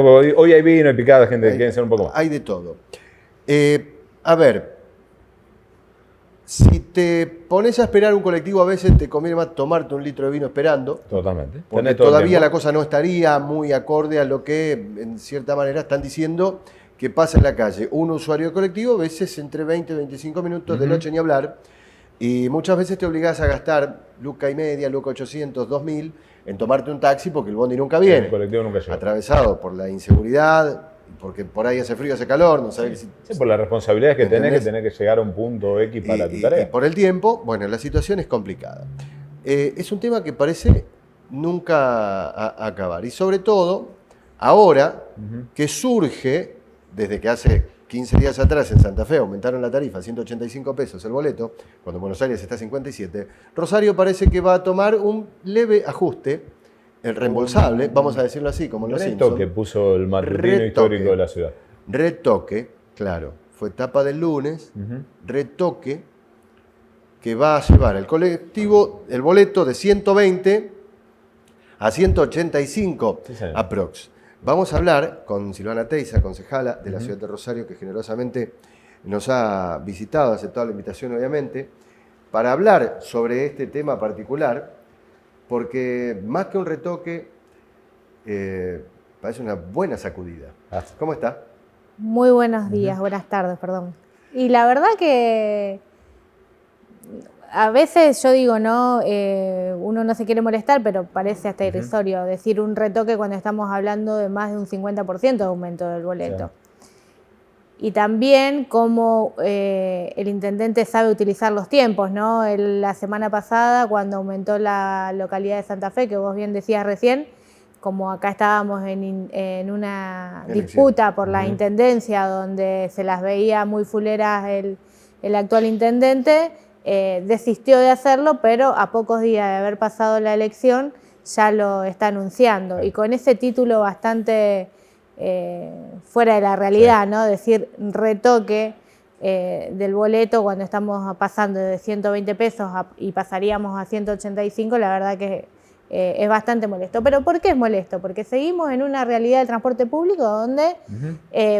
Hoy hay vino, hay picada, gente que quiere ser un poco más. Hay de todo. A ver, si te pones a esperar un colectivo, a veces te conviene más tomarte un litro de vino esperando. Totalmente. Porque todavía la cosa no estaría muy acorde a lo que, en cierta manera, están diciendo que pasa en la calle. Un usuario de colectivo, a veces entre 20 y 25 minutos, de noche ni hablar, y muchas veces te obligás a gastar luca y media, luca 800, 2000 en tomarte un taxi porque el bondi nunca viene. El colectivo nunca llega. Atravesado por la inseguridad, porque por ahí hace frío, hace calor, no sabes Sí, por las responsabilidades que tenés que llegar a un punto X para tu tarea. Y por el tiempo, bueno, la situación es complicada. Es un tema que parece nunca acabar. Y sobre todo, ahora que surge, desde que hace 15 días atrás en Santa Fe aumentaron la tarifa a 185 pesos el boleto, cuando en Buenos Aires está a 57, Rosario parece que va a tomar un leve ajuste, el reembolsable, vamos a decirlo así, como en los Simpsons. Retoque puso el matutino histórico de la ciudad. Retoque, claro, fue tapa del lunes, retoque que va a llevar el colectivo, el boleto de 120 a 185 aprox. Vamos a hablar con Silvana Teiza, concejala de la ciudad de Rosario, que generosamente nos ha visitado, aceptado la invitación obviamente, para hablar sobre este tema particular, porque más que un retoque, parece una buena sacudida. ¿Cómo está? Muy buenos días, buenas tardes, perdón. Y la verdad que a veces yo digo, ¿no? Uno no se quiere molestar, pero parece hasta irrisorio decir un retoque cuando estamos hablando de más de un 50% de aumento del boleto. Sí. Y también cómo el intendente sabe utilizar los tiempos, ¿no? La semana pasada, cuando aumentó la localidad de Santa Fe, que vos bien decías recién, como acá estábamos en una disputa por la intendencia, donde se las veía muy fuleras el actual intendente, desistió de hacerlo, pero a pocos días de haber pasado la elección ya lo está anunciando. Y con ese título bastante fuera de la realidad, ¿no? Decir retoque del boleto cuando estamos pasando de 120 pesos y pasaríamos a 185, la verdad que es bastante molesto. ¿Pero por qué es molesto? Porque seguimos en una realidad del transporte público donde,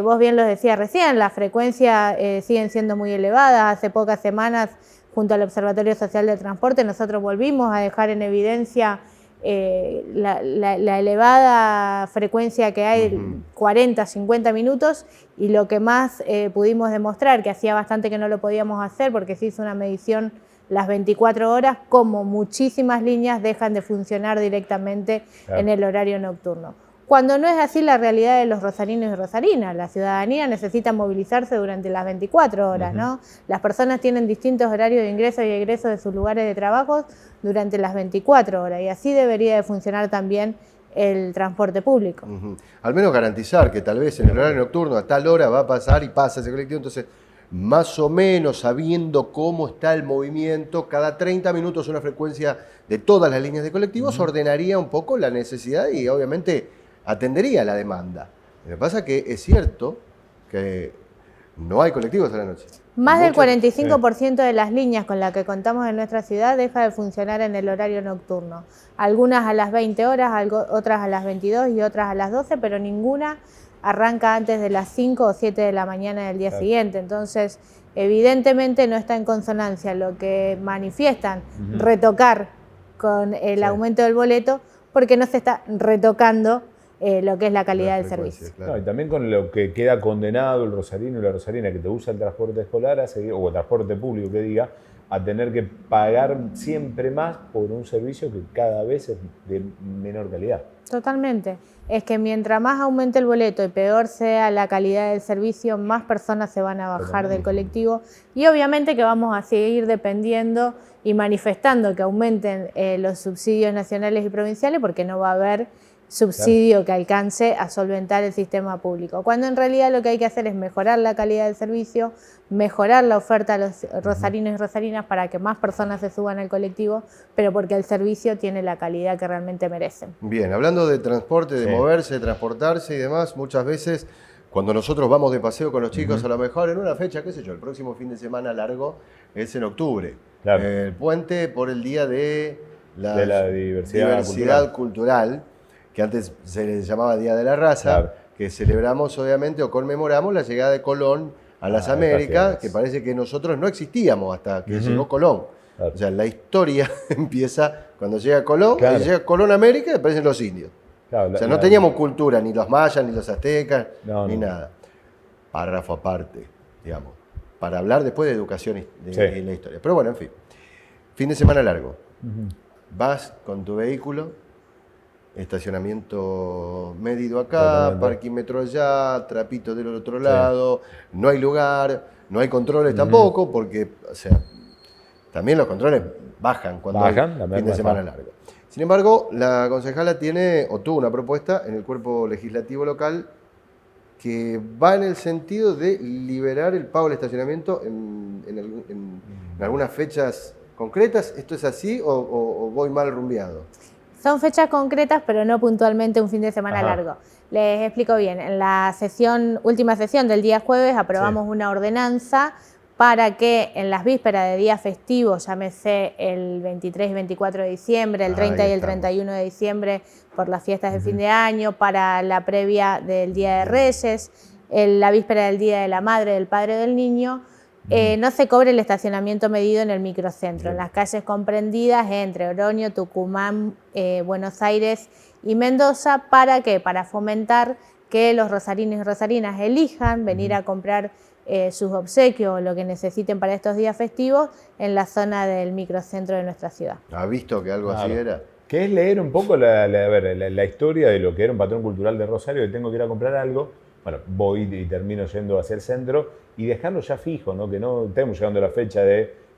vos bien lo decías recién, las frecuencias siguen siendo muy elevadas. Hace pocas semanas, junto al Observatorio Social del Transporte, nosotros volvimos a dejar en evidencia la elevada frecuencia que hay, 40, 50 minutos, y lo que más pudimos demostrar, que hacía bastante que no lo podíamos hacer porque se hizo una medición las 24 horas, como muchísimas líneas dejan de funcionar directamente en el horario nocturno. Cuando no es así la realidad de los rosarinos y rosarinas, la ciudadanía necesita movilizarse durante las 24 horas, ¿no? Las personas tienen distintos horarios de ingreso y egreso de sus lugares de trabajo durante las 24 horas, y así debería de funcionar también el transporte público. Al menos garantizar que tal vez en el horario nocturno a tal hora va a pasar y pasa ese colectivo, entonces más o menos sabiendo cómo está el movimiento, cada 30 minutos una frecuencia de todas las líneas de colectivos ordenaría un poco la necesidad y obviamente atendería la demanda. Lo que pasa es que es cierto que no hay colectivos a la noche. Más del 45% de las líneas con las que contamos en nuestra ciudad deja de funcionar en el horario nocturno. Algunas a las 20 horas, otras a las 22 y otras a las 12, pero ninguna arranca antes de las 5 o 7 de la mañana del día siguiente. Entonces, evidentemente no está en consonancia lo que manifiestan retocar con el aumento del boleto, porque no se está retocando lo que es la calidad del servicio. Claro. No, y también con lo que queda condenado el rosarino y la rosarina que te usa el transporte escolar o el transporte público que diga, a tener que pagar siempre más por un servicio que cada vez es de menor calidad. Totalmente. Es que mientras más aumente el boleto y peor sea la calidad del servicio, más personas se van a bajar del colectivo, y obviamente que vamos a seguir dependiendo y manifestando que aumenten los subsidios nacionales y provinciales, porque no va a haber subsidio que alcance a solventar el sistema público, cuando en realidad lo que hay que hacer es mejorar la calidad del servicio, mejorar la oferta a los rosarinos y rosarinas para que más personas se suban al colectivo, pero porque el servicio tiene la calidad que realmente merecen. Bien, hablando de transporte, de moverse, de transportarse y demás, muchas veces cuando nosotros vamos de paseo con los chicos, a lo mejor en una fecha, qué sé yo, el próximo fin de semana largo es en octubre, el puente por el día de la diversidad cultural, que antes se le llamaba Día de la Raza, que celebramos obviamente o conmemoramos la llegada de Colón a las Américas, que parece que nosotros no existíamos hasta que llegó Colón. Claro. O sea, la historia empieza cuando llega Colón, Claro. y llega Colón a América y aparecen los indios. Claro, O sea, no teníamos cultura, ni los mayas, ni los aztecas, No, ni no. nada. Párrafo aparte, digamos, para hablar después de educación y de la historia. Pero bueno, en fin. Fin de semana largo. Vas con tu vehículo, estacionamiento medido acá, Totalmente. parquímetro allá, trapito del otro lado, no hay lugar, no hay controles tampoco, porque, o sea, también los controles bajan cuando Bajan, hay la fin de merma semana baja. largo. Sin embargo, la concejala tuvo una propuesta en el cuerpo legislativo local que va en el sentido de liberar el pago del estacionamiento en algunas fechas concretas. ¿Esto es así o voy mal rumbeado? Son fechas concretas, pero no puntualmente un fin de semana Ajá. largo. Les explico bien. En la última sesión del día jueves aprobamos una ordenanza para que en las vísperas de días festivos, llámese el 23 y 24 de diciembre, el 30 y el 31 de diciembre por las fiestas de fin de año, para la previa del Día de Reyes, la víspera del Día de la Madre, del Padre o del Niño, no se cobre el estacionamiento medido en el microcentro, en las calles comprendidas entre Oroño, Tucumán, Buenos Aires y Mendoza. ¿Para qué? Para fomentar que los rosarinos y rosarinas elijan venir a comprar sus obsequios o lo que necesiten para estos días festivos en la zona del microcentro de nuestra ciudad. ¿Ha visto que algo así era? Que es leer un poco la historia de lo que era un patrón cultural de Rosario, que tengo que ir a comprar algo, bueno, voy y termino yendo hacia el centro y dejarlo ya fijo, ¿no? Que no estemos llegando a la fecha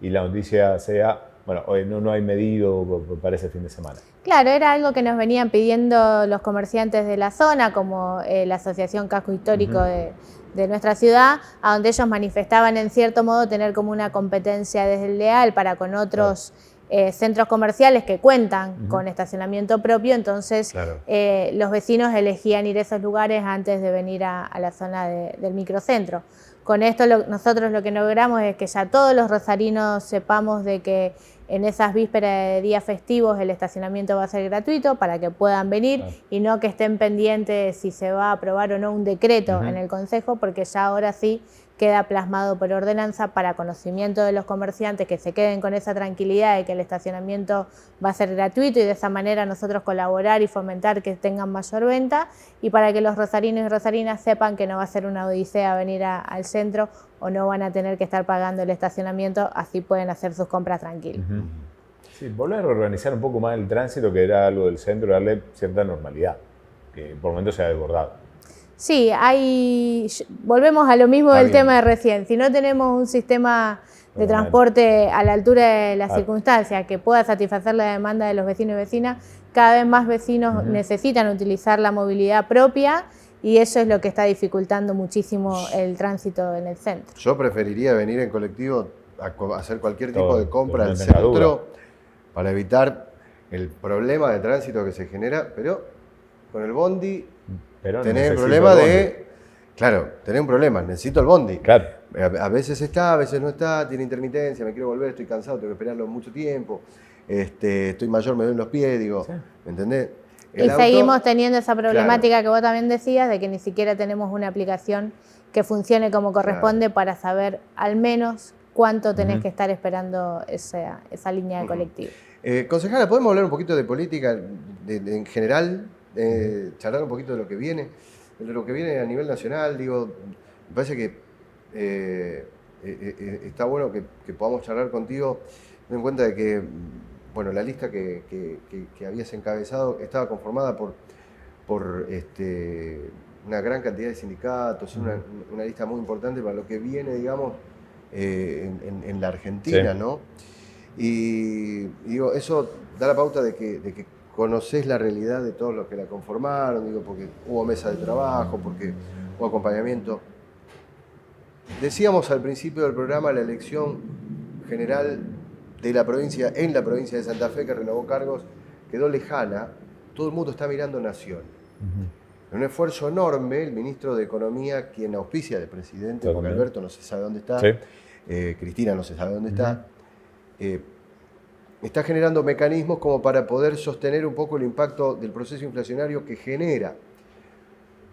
y la noticia sea, bueno, hoy no hay medido para ese fin de semana. Claro, era algo que nos venían pidiendo los comerciantes de la zona, como la Asociación Casco Histórico de nuestra ciudad, a donde ellos manifestaban en cierto modo tener como una competencia desleal para con otros centros comerciales que cuentan con estacionamiento propio, entonces los vecinos elegían ir a esos lugares antes de venir a la zona del microcentro. Con esto nosotros lo que logramos es que ya todos los rosarinos sepamos de que en esas vísperas de días festivos el estacionamiento va a ser gratuito para que puedan venir y no que estén pendientes si se va a aprobar o no un decreto en el Consejo, porque ya ahora sí queda plasmado por ordenanza para conocimiento de los comerciantes, que se queden con esa tranquilidad de que el estacionamiento va a ser gratuito y de esa manera nosotros colaborar y fomentar que tengan mayor venta, y para que los rosarinos y rosarinas sepan que no va a ser una odisea venir al centro o no van a tener que estar pagando el estacionamiento, así pueden hacer sus compras tranquilos. Sí, volver a organizar un poco más el tránsito, que era algo del centro, darle cierta normalidad, que por momentos se ha desbordado. Sí, volvemos a lo mismo del tema de recién. Si no tenemos un sistema de transporte a la altura de las circunstancias que pueda satisfacer la demanda de los vecinos y vecinas, cada vez más vecinos necesitan utilizar la movilidad propia y eso es lo que está dificultando muchísimo el tránsito en el centro. Yo preferiría venir en colectivo a hacer cualquier tipo de compra no al tenga centro duda. para evitar el problema de tránsito que se genera, pero con el bondi Pero tenés el necesito problema el bondi. de... Claro, tenés un problema, necesito el bondi. Claro. A veces está, a veces no está, tiene intermitencia, me quiero volver, estoy cansado, tengo que esperarlo mucho tiempo, estoy mayor, me duelen los pies, digo, ¿me entendés? Y seguimos teniendo esa problemática que vos también decías, de que ni siquiera tenemos una aplicación que funcione como corresponde para saber al menos cuánto tenés que estar esperando esa línea de colectivo. Concejala, ¿podemos hablar un poquito de política en general? Charlar un poquito de lo que viene a nivel nacional. Digo, me parece que está bueno que podamos charlar contigo, teniendo en cuenta de que bueno, la lista que habías encabezado estaba conformada por una gran cantidad de sindicatos, una lista muy importante para lo que viene, digamos, en la Argentina, ¿no? Y digo, eso da la pauta de que conocés la realidad de todos los que la conformaron, digo, porque hubo mesa de trabajo, porque hubo acompañamiento. Decíamos al principio del programa la elección general de la provincia, en la provincia de Santa Fe, que renovó cargos, quedó lejana. Todo el mundo está mirando Nación. En un esfuerzo enorme, el ministro de Economía, quien auspicia de presidente, porque Alberto no se sabe dónde está, Cristina no se sabe dónde está, está generando mecanismos como para poder sostener un poco el impacto del proceso inflacionario que genera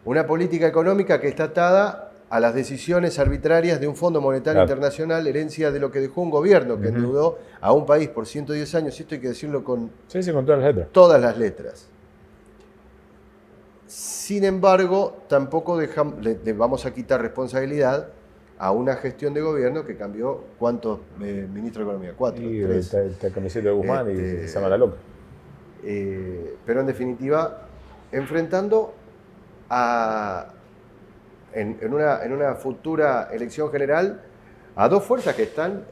una política económica que está atada a las decisiones arbitrarias de un Fondo Monetario Internacional, herencia de lo que dejó un gobierno que endeudó a un país por 110 años, y esto hay que decirlo con, con todas las letras. Todas las letras. Sin embargo, tampoco le vamos a quitar responsabilidad a una gestión de gobierno que cambió, ¿cuántos ministros de Economía? 4, y 3. Está el camiseta de Guzmán y se llama La Loca. Pero en definitiva, enfrentando en una futura elección general a dos fuerzas que están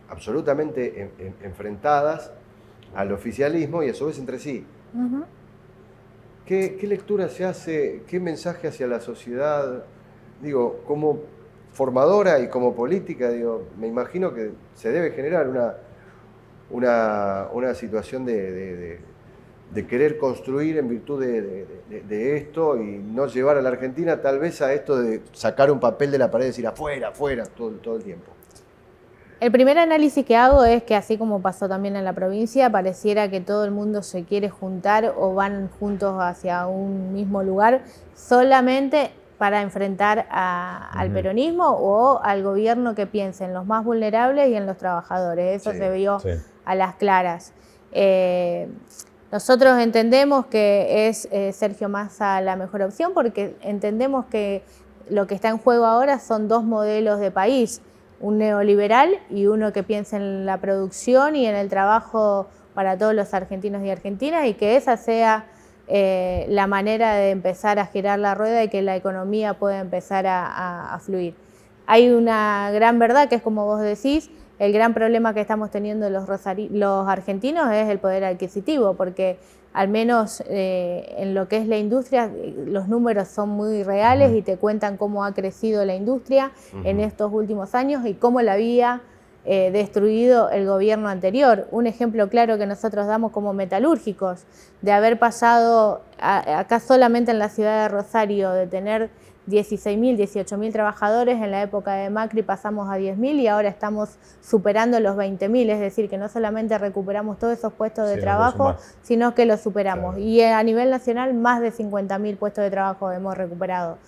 absolutamente enfrentadas al oficialismo y a su vez entre sí. Uh-huh. ¿Qué lectura se hace? ¿Qué mensaje hacia la sociedad? Digo, como formadora y como política, digo, me imagino que se debe generar una situación de querer construir en virtud de esto y no llevar a la Argentina tal vez a esto de sacar un papel de la pared y decir afuera, afuera, todo el tiempo. El primer análisis que hago es que, así como pasó también en la provincia, pareciera que todo el mundo se quiere juntar o van juntos hacia un mismo lugar solamente para enfrentar al peronismo o al gobierno que piense en los más vulnerables y en los trabajadores. Eso se vio a las claras. Nosotros entendemos que es Sergio Massa la mejor opción porque entendemos que lo que está en juego ahora son dos modelos de país, un neoliberal y uno que piensa en la producción y en el trabajo para todos los argentinos y argentinas, y que esa sea la manera de empezar a girar la rueda y que la economía pueda empezar a fluir. Hay una gran verdad que es como vos decís, el gran problema que estamos teniendo los argentinos es el poder adquisitivo, porque al menos en lo que es la industria, los números son muy reales y te cuentan cómo ha crecido la industria en estos últimos años y cómo la había destruido el gobierno anterior. Un ejemplo claro que nosotros damos como metalúrgicos, de haber pasado acá solamente en la ciudad de Rosario, de tener 16.000, 18.000 trabajadores, en la época de Macri pasamos a 10.000 y ahora estamos superando los 20.000, es decir, que no solamente recuperamos todos esos puestos de trabajo, sino que los superamos. Claro. Y a nivel nacional más de 50.000 puestos de trabajo hemos recuperado.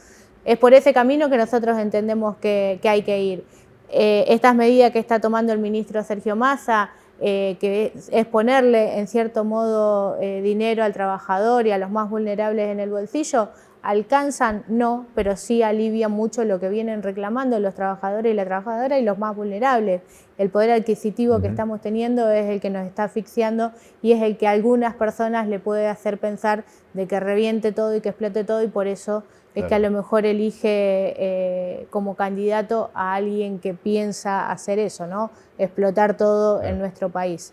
Es por ese camino que nosotros entendemos que hay que ir. Estas medidas que está tomando el ministro Sergio Massa, que es ponerle en cierto modo dinero al trabajador y a los más vulnerables en el bolsillo, ¿alcanzan? No, pero sí alivian mucho lo que vienen reclamando los trabajadores y la trabajadora y los más vulnerables. El poder adquisitivo que estamos teniendo es el que nos está asfixiando y es el que a algunas personas le puede hacer pensar de que reviente todo y que explote todo, y por eso es que a lo mejor elige como candidato a alguien que piensa hacer eso, ¿no? Explotar todo en nuestro país.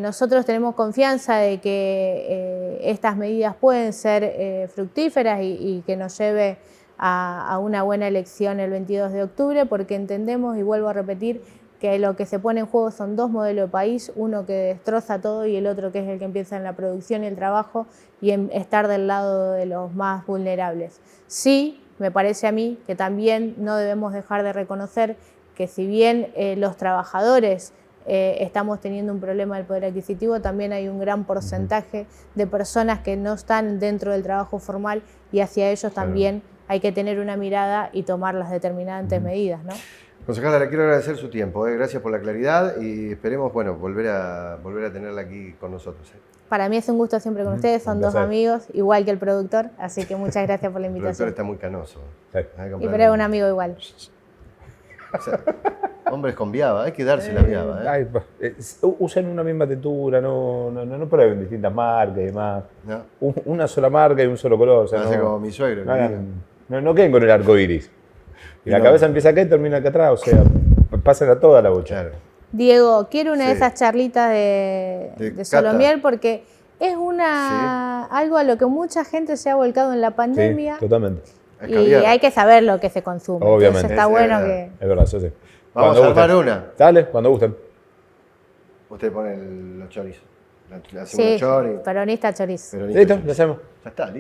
Nosotros tenemos confianza de que estas medidas pueden ser fructíferas y que nos lleve a una buena elección el 22 de octubre, porque entendemos, y vuelvo a repetir, que lo que se pone en juego son dos modelos de país, uno que destroza todo y el otro que es el que empieza en la producción y el trabajo y en estar del lado de los más vulnerables. Sí, me parece a mí que también no debemos dejar de reconocer que si bien los trabajadores estamos teniendo un problema del poder adquisitivo, también hay un gran porcentaje de personas que no están dentro del trabajo formal y hacia ellos también hay que tener una mirada y tomar las determinantes medidas, ¿no? Concejala, le quiero agradecer su tiempo, gracias por la claridad y esperemos volver a tenerla aquí con nosotros. Para mí es un gusto siempre con ustedes, son dos amigos, igual que el productor, así que muchas gracias por la invitación. El productor está muy canoso. Y pero es un amigo igual. O sea, hombres con viaba, hay que darse la viaba. Usen una misma textura, no prueben distintas marcas y demás. No. Una sola marca y un solo color. O sea, no, como mi suegro. No queden con el arco iris. Y la cabeza empieza acá y termina acá atrás, o sea, pasen a toda la bocha. Claro. Diego, quiero una de esas charlitas de Solomiel porque es algo a lo que mucha gente se ha volcado en la pandemia. Sí, totalmente. Y hay que saber lo que se consume. Obviamente. Entonces está bueno que... Es verdad, yo sé. Vamos a armar una. Dale, cuando gusten. Usted pone los chorizos. Hacemos los choris. Peronista chorizo. Listo, lo hacemos. Ya está.